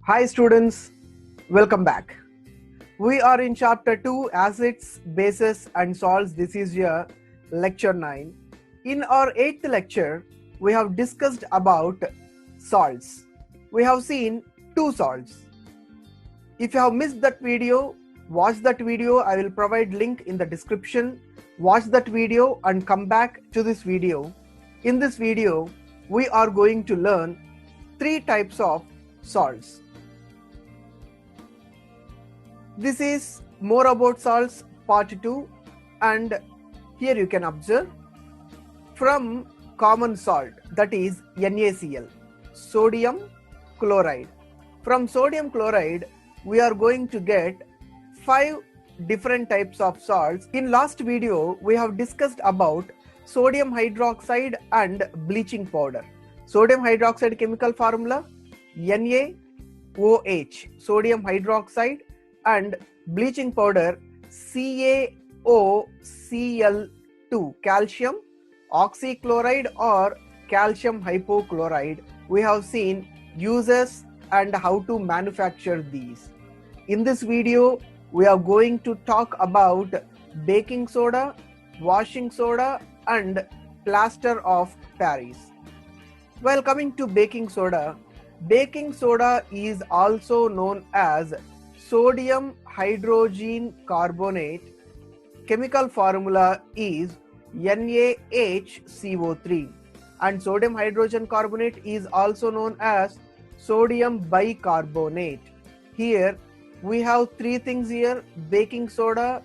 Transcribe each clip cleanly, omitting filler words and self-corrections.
Hi students, welcome back. We are in chapter 2 acids, bases and salts. This is your lecture 9. In our 8th lecture, we have discussed about salts. We have seen two salts. If you have missed that video, watch that video. I will provide link in the description. Watch that video and come back to this video. In this video, we are going to learn three types of salts. This is more about salts part 2, and here you can observe from common salt, that is NaCl, sodium chloride. From sodium chloride we are going to get 5 different types of salts. In last video we have discussed about sodium hydroxide and bleaching powder. Sodium hydroxide chemical formula NaOH, sodium hydroxide, and bleaching powder CaOCl2, calcium oxychloride or calcium hypochloride. We have seen uses and how to manufacture these. In this video we are going to talk about baking soda, washing soda and plaster of Paris. While coming to baking soda is also known as sodium hydrogen carbonate. Chemical formula is NaHCO3, and sodium hydrogen carbonate is also known as sodium bicarbonate. Here we have three things here: baking soda,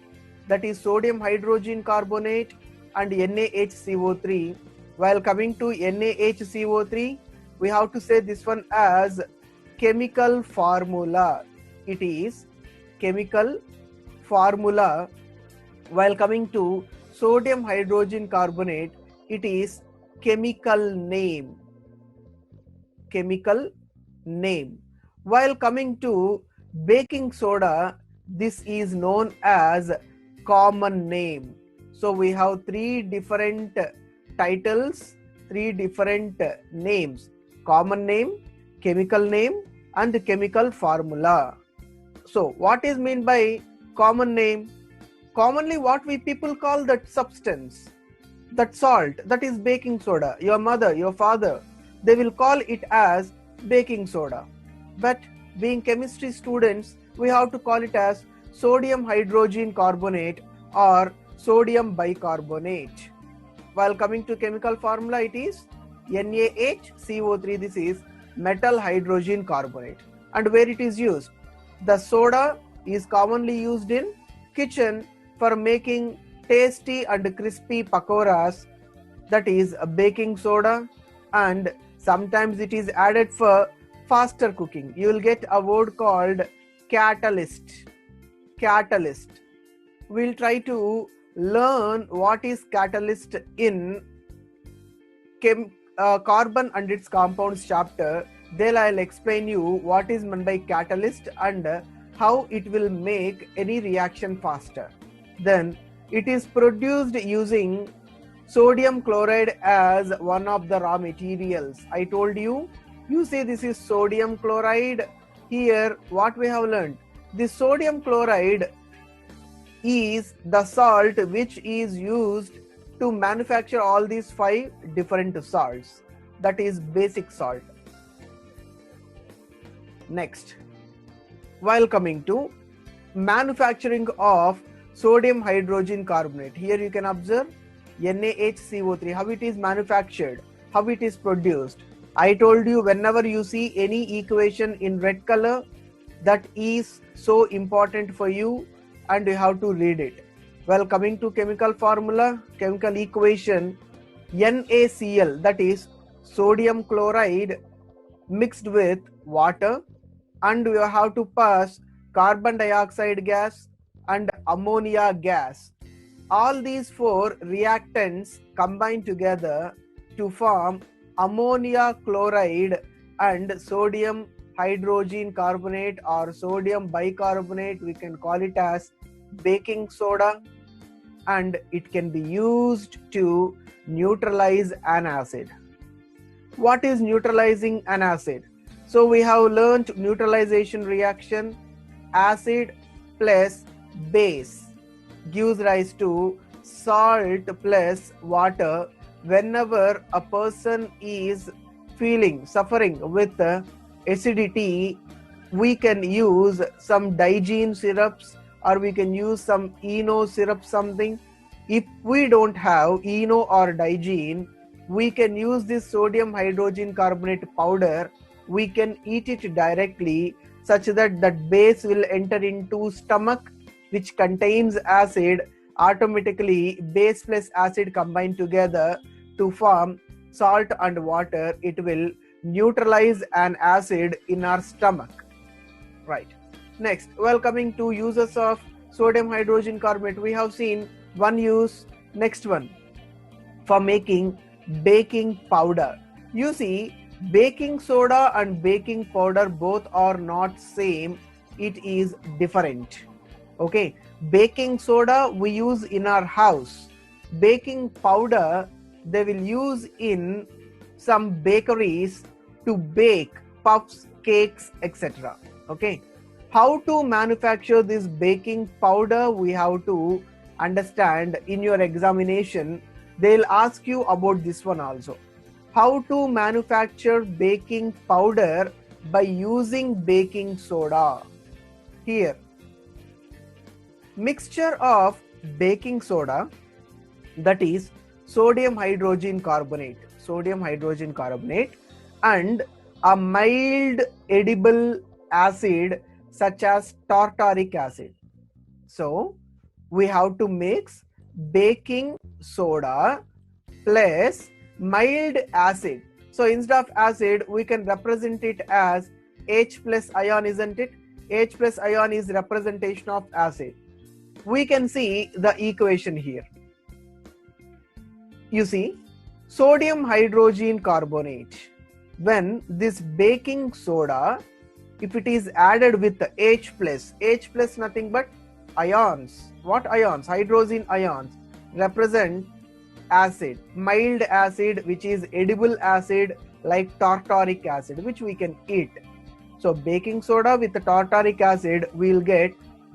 that is sodium hydrogen carbonate, and NaHCO3. While coming to NaHCO3, we have to say this one as chemical formula. It is chemical formula. While coming to sodium hydrogen carbonate, it is chemical name. Chemical name. While coming to baking soda, this is known as common name. So we have three different titles, three different names: common name, chemical name and chemical formula. So what is meant by common name? Commonly what we people call that substance, that salt, that is baking soda. Your mother, your father, they will call it as baking soda. But being chemistry students, we have to call it as sodium hydrogen carbonate or sodium bicarbonate. While coming to chemical formula, it is NaHCO3. This is metal hydrogen carbonate. And where it is used? The soda is commonly used in kitchen for making tasty and crispy pakoras, that is a baking soda, and sometimes it is added for faster cooking. You will get a word called catalyst. Catalyst. We'll try to learn what is catalyst in carbon and its compounds chapter. There I'll explain you what is meant by catalyst and how it will make any reaction faster. Then it is produced using sodium chloride as one of the raw materials. I told you, you say this is sodium chloride. Here what we have learned, this sodium chloride is the salt which is used to manufacture all these 5 different salts, that is basic salt. Next, while coming to manufacturing of sodium hydrogen carbonate, here you can observe NaHCO3, how it is manufactured, how it is produced. I told you, whenever you see any equation in red color, that is so important for you and you have to read it. Well, coming to chemical formula, chemical equation, NaCl, that is sodium chloride mixed with water, and you have to pass carbon dioxide gas and ammonia gas. All these 4 reactants combine together to form ammonia chloride and sodium hydrogen carbonate or sodium bicarbonate. We can call it as baking soda, and it can be used to neutralize an acid. What is neutralizing an acid? So we have learnt neutralization reaction. Acid plus base gives rise to salt plus water. Whenever a person is suffering with acidity, we can use some Digene syrups, or we can use some Eno syrup something. If we don't have Eno or Digene, we can use this sodium hydrogen carbonate powder. We can eat it directly, such that that base will enter into stomach, which contains acid. Automatically base plus acid combine together to form salt and water. It will neutralize an acid in our stomach. Right. Next, well, coming to uses of sodium hydrogen carbonate, we have seen one use. Next one, for making baking powder. You see, baking soda and baking powder both are not same. It is different. Okay, baking soda we use in our house. Baking powder they will use in some bakeries to bake puffs, cakes, etc. Okay, how to manufacture this baking powder we have to understand. In your examination they'll ask you about this one also. How to manufacture baking powder by using baking soda. Here, mixture of baking soda, that is sodium hydrogen carbonate and a mild edible acid such as tartaric acid. So we have to mix baking soda plus mild acid. So instead of acid we can represent it as H plus ion, isn't it? H plus ion is representation of acid. We can see the equation here. You see, sodium hydrogen carbonate, when this baking soda, if it is added with H plus nothing but ions. What ions? Hydrogen ions represent acid, mild acid, which is edible acid like tartaric acid, which we can eat. So baking soda with the tartaric acid, we will get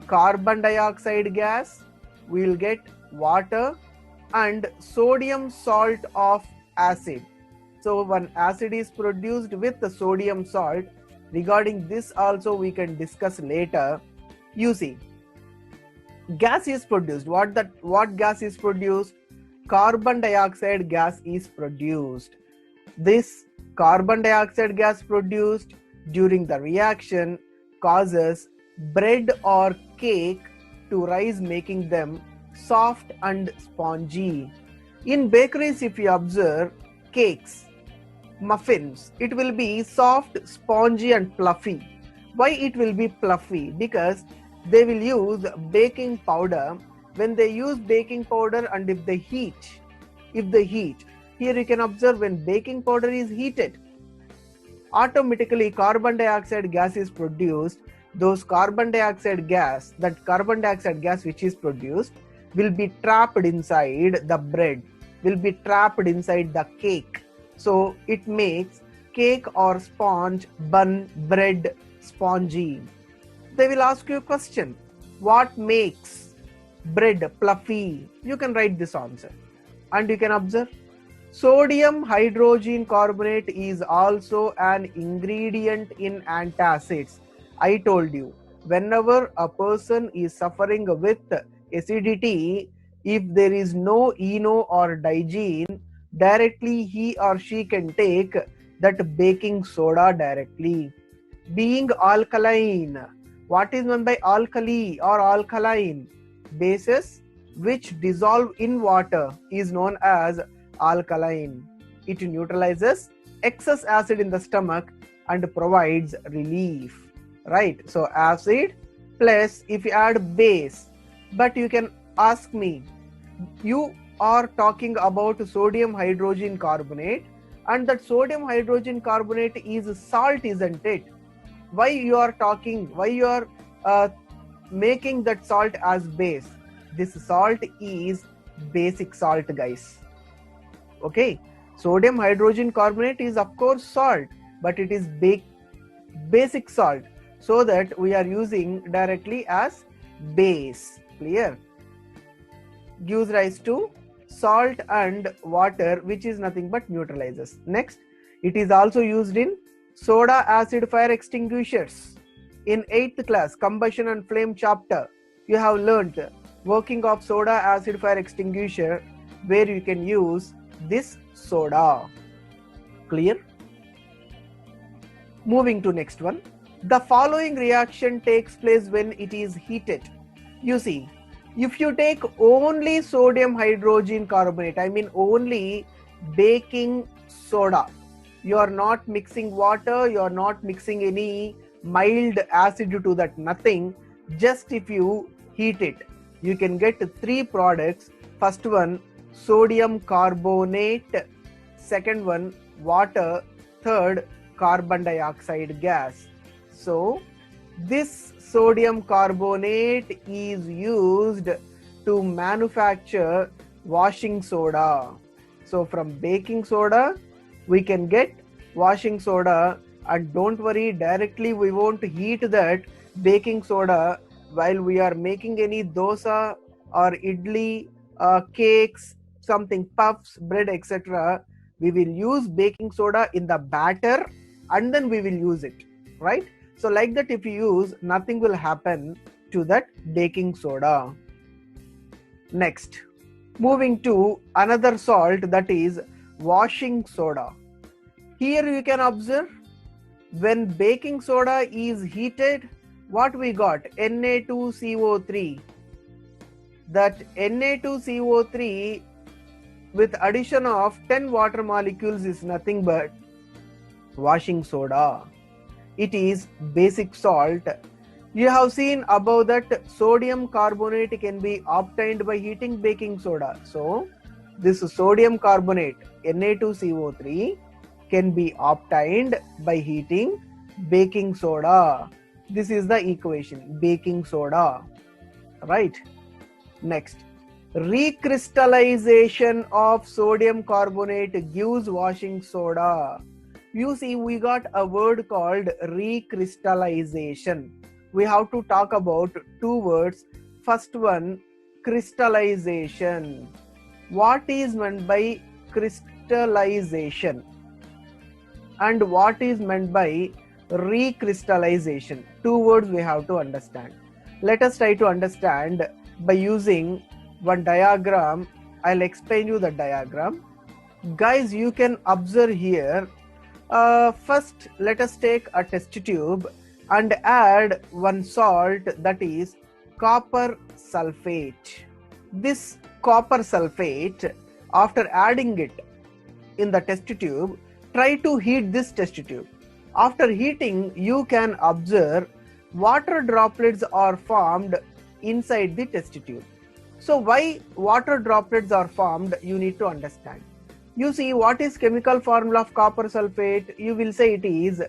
carbon dioxide gas, we will get water and sodium salt of acid. So when acid is produced with the sodium salt, regarding this also we can discuss later. You see, gas is produced. What gas is produced? Carbon dioxide gas is produced. This carbon dioxide gas produced during the reaction causes bread or cake to rise, making them soft and spongy. In bakeries, if you observe cakes, muffins, it will be soft, spongy and fluffy. Why it will be fluffy? Because they will use baking powder. When they use baking powder and if they heat, here you can observe when baking powder is heated, automatically carbon dioxide gas is produced. Those carbon dioxide gas which is produced will be trapped inside the bread, will be trapped inside the cake. So it makes cake or sponge, bun, bread spongy. They will ask you a question, what makes bread fluffy? You can write this answer and you can observe sodium hydrogen carbonate is also an ingredient in antacids. I told you, whenever a person is suffering with acidity, if there is no Eno or Digene, directly he or she can take that baking soda directly. Being alkaline, what is meant by alkali or alkaline? Bases which dissolve in water is known as alkaline. It neutralizes excess acid in the stomach and provides relief. Right? So acid plus if you add base. But you can ask me, you are talking about sodium hydrogen carbonate and that sodium hydrogen carbonate is salt, isn't it? Why you are making that salt as base? This salt is basic salt, guys. Okay, sodium hydrogen carbonate is of course salt, but it is basic salt, so that we are using directly as base. Clear? Gives rise to salt and water, which is nothing but neutralizers. Next, it is also used in soda acid fire extinguishers. In 8th class combustion and flame chapter, you have learnt working of soda acid fire extinguisher, where you can use this soda. Clear? Moving to next one. The following reaction takes place when it is heated. You see, if you take only sodium hydrogen carbonate, I mean only baking soda, you are not mixing water, you are not mixing any mild acid to that, nothing. Just if you heat it, you can get 3 products. First one, sodium carbonate. Second one, water. Third, carbon dioxide gas. So this sodium carbonate is used to manufacture washing soda. So from baking soda we can get washing soda, and don't worry, directly we won't heat that baking soda while we are making any dosa or idli, cakes, something, puffs, bread, etc. We will use baking soda in the batter and then we will use it, right? So like that, if you use, nothing will happen to that baking soda. Next, moving to another salt, that is washing soda. Here you can observe, when baking soda is heated, what we got? Na2CO3. That Na2CO3 with addition of 10 water molecules is nothing but washing soda. It is basic salt. You have seen above that sodium carbonate can be obtained by heating baking soda. So this sodium carbonate, Na2CO3, can be obtained by heating baking soda. This is the equation, baking soda, right? Next, recrystallization of sodium carbonate gives washing soda. You see, we got a word called recrystallization. We have to talk about 2 words. First one, crystallization. What is meant by crystallization and what is meant by recrystallization? 2 words we have to understand. Let us try to understand by using one diagram. I'll explain you the diagram. Guys, you can observe here. First, let us take a test tube and add one salt, that is copper sulfate. This copper sulfate, after adding it in the test tube, try to heat this test tube. After heating, you can observe water droplets are formed inside the test tube. So why water droplets are formed, you need to understand. You see, what is chemical formula of copper sulfate? You will say it is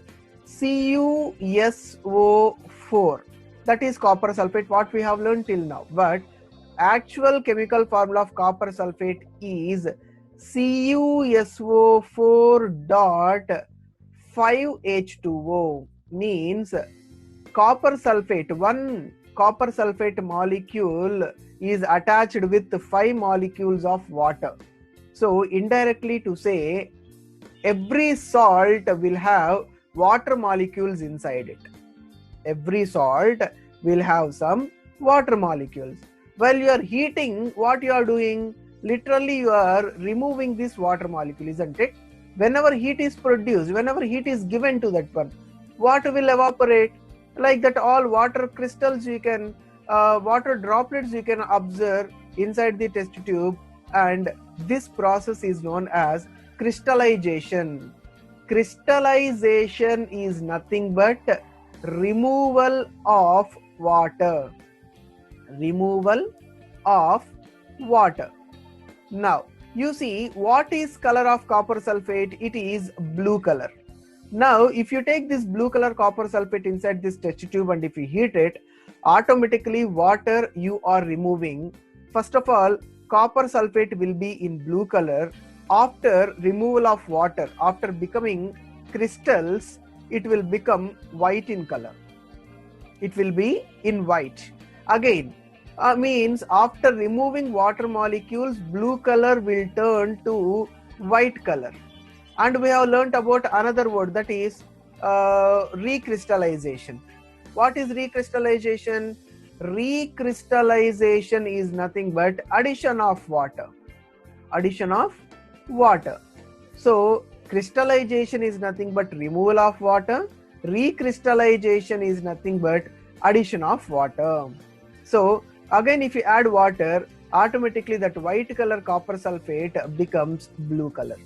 CuSO4. That is copper sulfate, what we have learned till now. But actual chemical formula of copper sulfate is CuSO4.5H2O. Means copper sulfate, one copper sulfate molecule is attached with 5 molecules of water. So indirectly to say, every salt will have water molecules inside it. Every salt will have some water molecules. While you are heating, what you are doing? Literally you are removing this water molecule, isn't it? Whenever heat is produced, whenever heat is given to that one, water will evaporate. Like that, all water crystals you can, water droplets you can observe inside the test tube, and this process is known as crystallization. Crystallization is nothing but removal of water. Removal of water. Now, you see, what is color of copper sulfate? It is blue color. Now, if you take this blue color copper sulfate inside this test tube and if you heat it, automatically water you are removing. First of all, copper sulfate will be in blue color. After removal of water, after becoming crystals, it will become white in color. It will be in white. Again, means after removing water molecules, blue color will turn to white color. And we have learnt about another word, that is recrystallization. What is recrystallization? Recrystallization is nothing but addition of water. Addition of water. So crystallization is nothing but removal of water. Recrystallization is nothing but addition of water. So again, if you add water, automatically that white color copper sulfate becomes blue color.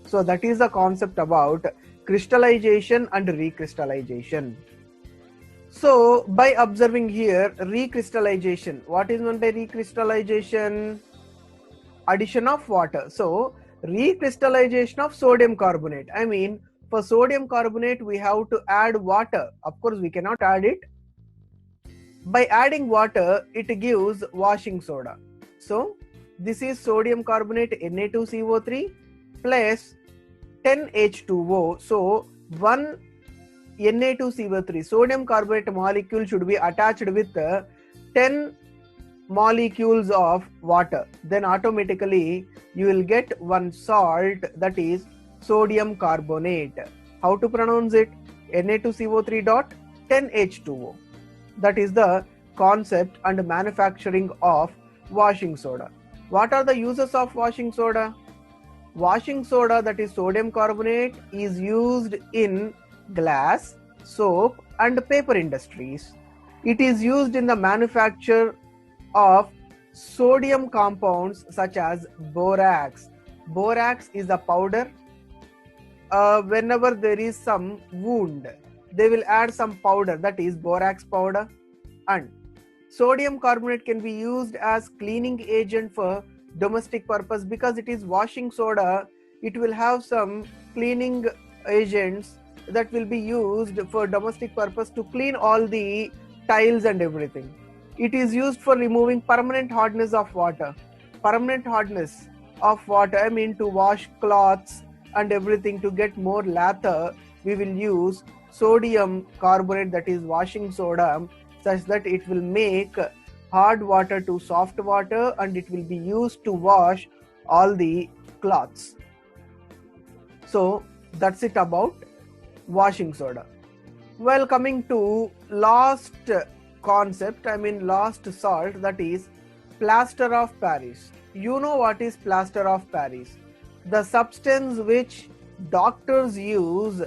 So that is the concept about crystallization and recrystallization. So by observing here, recrystallization, what is meant by recrystallization? Addition of water. So recrystallization of sodium carbonate. I mean, for sodium carbonate, we have to add water. Of course, we cannot add it. By adding water, it gives washing soda. So this is sodium carbonate Na2CO3 plus 10H2O. So 1 Na2CO3 sodium carbonate molecule should be attached with 10 molecules of water. Then automatically you will get one salt, that is sodium carbonate. How to pronounce it? Na2CO3 dot 10H2O. That is the concept and manufacturing of washing soda. What are the uses of washing soda? Washing soda, that is sodium carbonate, is used in glass, soap and paper industries. It is used in the manufacture of sodium compounds such as borax. Borax is a powder. Whenever there is some wound, they will add some powder, that is borax powder. And sodium carbonate can be used as cleaning agent for domestic purpose, because it is washing soda. It will have some cleaning agents that will be used for domestic purpose to clean all the tiles and everything. It is used for removing permanent hardness of water. Permanent hardness of water, I mean to wash cloths and everything, to get more lather, we will use sodium carbonate, that is washing soda, such that it will make hard water to soft water and it will be used to wash all the cloths. So that's it about washing soda. Well, coming to last concept, I mean last salt, that is plaster of Paris. You know what is plaster of Paris? The substance which doctors use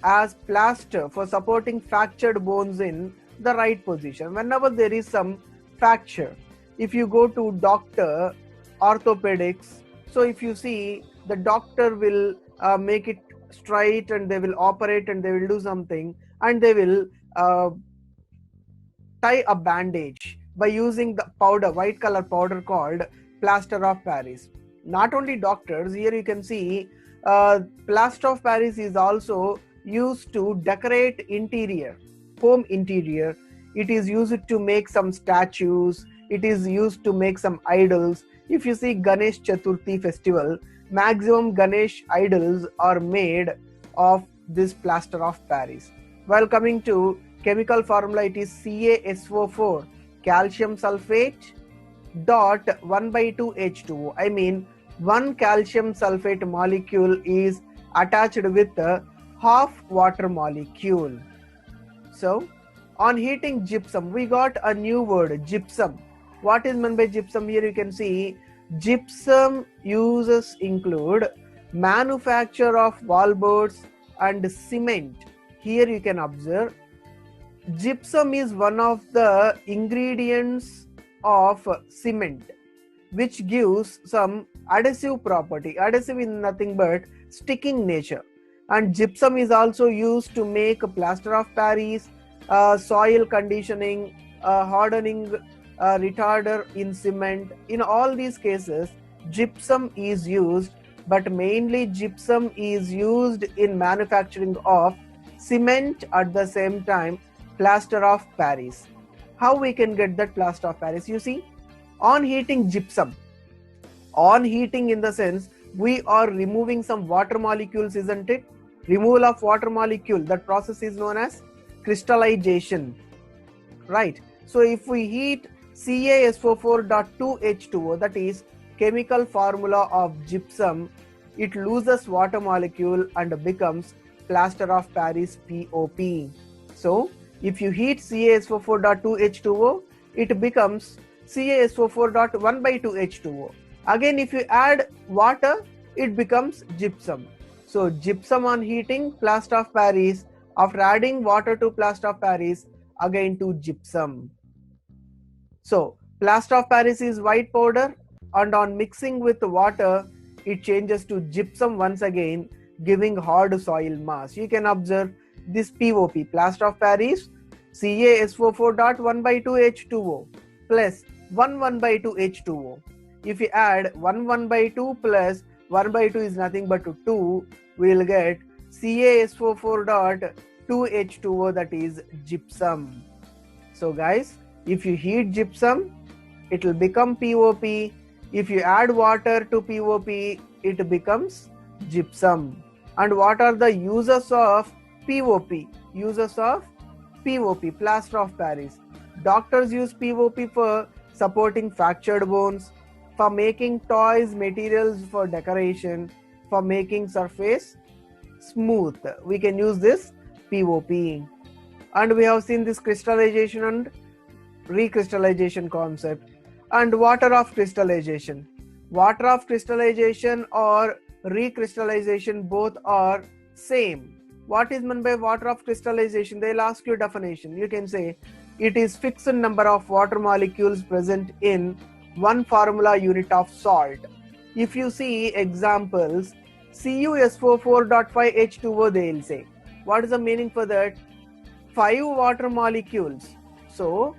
as plaster for supporting fractured bones in the right position. Whenever there is some fracture, if you go to doctor orthopedics, so if you see, the doctor will make it straight and they will operate and they will do something and they will tie a bandage by using the powder, white color powder called plaster of Paris. Not only doctors, here you can see plaster of Paris is also used to decorate interior, home interior. It is used to make some statues. It is used to make some idols. If you see Ganesh Chaturthi festival, maximum Ganesh idols are made of this plaster of Paris. While coming to chemical formula, it is CaSO4, calcium sulfate dot 1/2H2O. I mean, one calcium sulfate molecule is attached with a half water molecule. So on heating gypsum, we got a new word, gypsum. What is meant by gypsum? Here you can see gypsum uses include manufacture of wallboards and cement. Here you can observe gypsum is one of the ingredients of cement, which gives some adhesive property. Adhesive is nothing but sticking nature. And gypsum is also used to make plaster of Paris, soil conditioning, hardening, retarder in cement. In all these cases, gypsum is used, but mainly gypsum is used in manufacturing of cement, at the same time plaster of Paris. How we can get that plaster of Paris? You see, on heating gypsum, on heating in the sense we are removing some water molecules, isn't it? removal of water molecule. That process is known as crystallization, right? So if we heat CaSO4.2H2O, that is chemical formula of gypsum, it loses water molecule and becomes plaster of Paris, POP. So if you heat CaSO4.2H2O, it becomes CaSO4.1/2H2O. Again, if you add water, it becomes gypsum. So gypsum on heating, plaster of Paris. After adding water to plaster of Paris, again to gypsum. So plaster of Paris is white powder, and on mixing with water, it changes to gypsum once again, giving hard soil mass. You can observe this POP, plaster of Paris, CaSO4.1/2H2O plus 1/2H2O. If you add 1/2 plus 1/2 is nothing but 2, we will get CaSO4.2H2O, that is gypsum. So guys, if you heat gypsum, it will become POP. If you add water to POP, it becomes gypsum. And what are the uses of POP? Uses of POP, plaster of Paris. Doctors use POP for supporting fractured bones, for making toys, materials for decoration, for making surface smooth. We can use this POP. And we have seen this crystallization and recrystallization concept. And water of crystallization. Water of crystallization or recrystallization, both are same. What is meant by water of crystallization? They'll ask you definition. You can say it is fixed number of water molecules present in one formula unit of salt. If you see examples, CuSO4.5H2O, they'll say. What is the meaning for that? 5 water molecules. So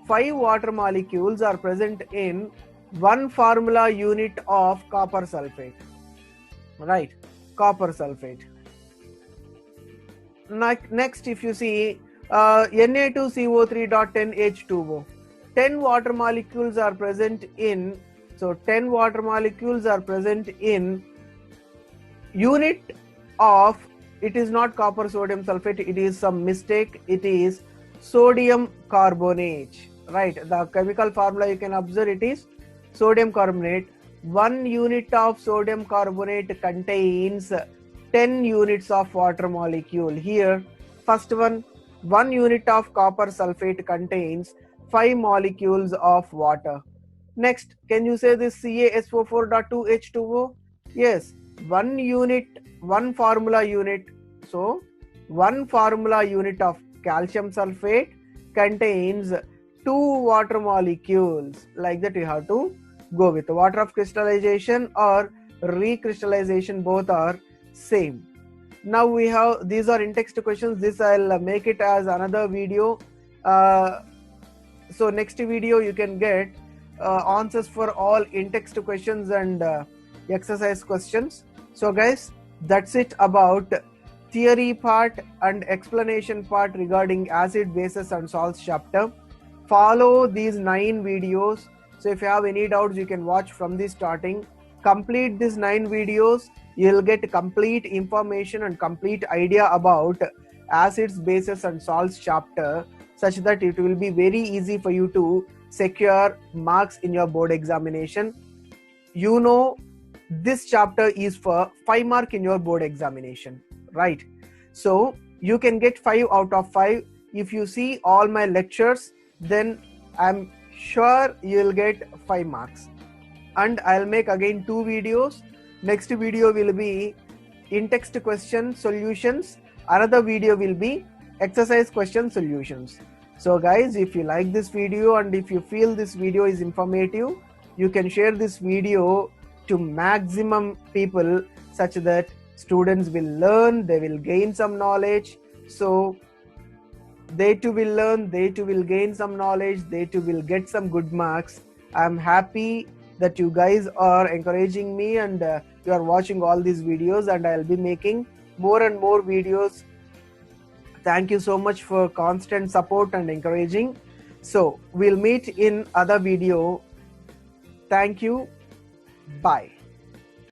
5 water molecules are present in one formula unit of copper sulfate, right? Copper sulfate. Next, if you see Na2CO3.10H2O, 10 water molecules are present in, so 10 water molecules are present in unit of, it is not copper sodium sulfate, it is some mistake, it is sodium carbonate, right? The chemical formula you can observe, it is sodium carbonate. 1 unit of sodium carbonate contains 10 units of water molecule. Here, first one 1 unit of copper sulfate contains 5 molecules of water. Next, can you say this CaSO4.2H2O? Yes, 1 unit, 1 formula unit. So 1 formula unit of calcium sulfate contains 2 water molecules. Like that you have to go with. Water of crystallization or recrystallization, both are same. Now we have, these are in-text questions. This I'll make it as another video. So next video you can get answers for all in-text questions and exercise questions. So guys, that's it about theory part and explanation part regarding acid, bases and salts chapter. Follow these 9 videos. So if you have any doubts, you can watch from the starting. Complete these 9 videos. You'll get complete information and complete idea about acids, bases and salts chapter, such that it will be very easy for you to secure marks in your board examination. You know, this chapter is for 5 mark in your board examination, right? So you can get 5 out of 5. If you see all my lectures, then I'm sure you'll get 5 marks. And I'll make again 2 videos. Next video will be in-text question solutions. Another video will be exercise question solutions. So guys, if you like this video and if you feel this video is informative, you can share this video to maximum people, such that students will learn, they will gain some knowledge. So they too will learn, they too will gain some knowledge, they too will get some good marks. I'm happy that you guys are encouraging me and you are watching all these videos, and I'll be making more and more videos. Thank you so much for constant support and encouraging. So we'll meet in other video. Thank you. Bye.